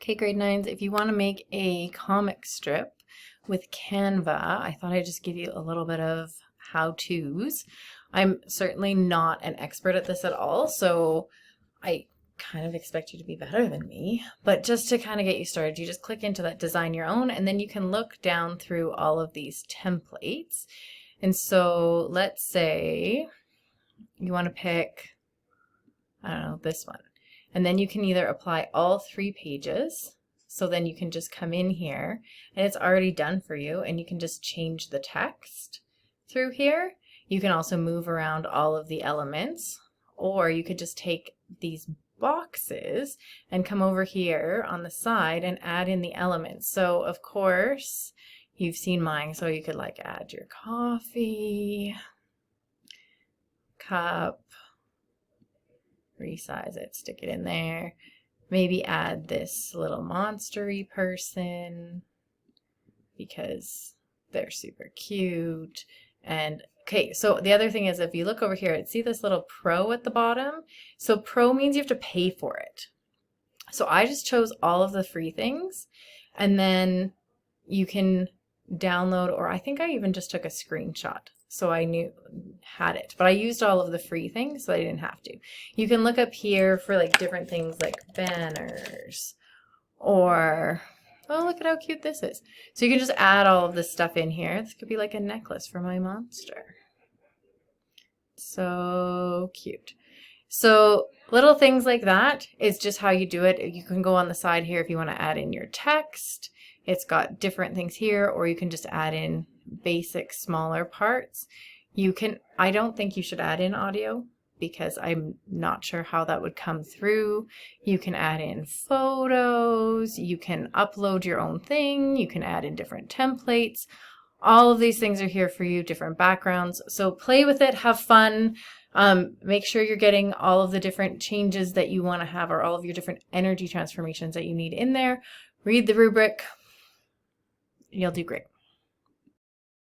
Okay, grade 9s, if you want to make a comic strip with Canva, I thought I'd just give you a little bit of how-tos. I'm certainly not an expert at this at all, so I kind of expect you to be better than me. But just to kind of get you started, you just click into that design your own, and then you can look down through all of these templates. And so let's say you want to pick, I don't know, this one. And then you can either apply all 3 pages. So then you can just come in here and it's already done for you, and you can just change the text through here. You can also move around all of the elements, or you could just take these boxes and come over here on the side and add in the elements. So of course you've seen mine, so you could like add your coffee cup, resize it, stick it in there. Maybe add this little monster-y person because they're super cute. And okay, so the other thing is, if you look over here, see this little pro at the bottom? So pro means you have to pay for it. So I just chose all of the free things, and then you can download, or I think I even just took a screenshot so I had it, but I used all of the free things so I didn't have to. You can look up here for like different things like banners, or oh, look at how cute this is. So you can just add all of this stuff in here. This could be like a necklace for my monster. So cute. So little things like that is just how you do it. You can go on the side here if you want to add in your text. It's got different things here, or you can just add in basic smaller parts. You can, I don't think you should add in audio because I'm not sure how that would come through. You can add in photos, you can upload your own thing, you can add in different templates. All of these things are here for you, different backgrounds. So play with it, have fun. Make sure you're getting all of the different changes that you want to have, or all of your different energy transformations that you need in there. Read the rubric. You'll do great.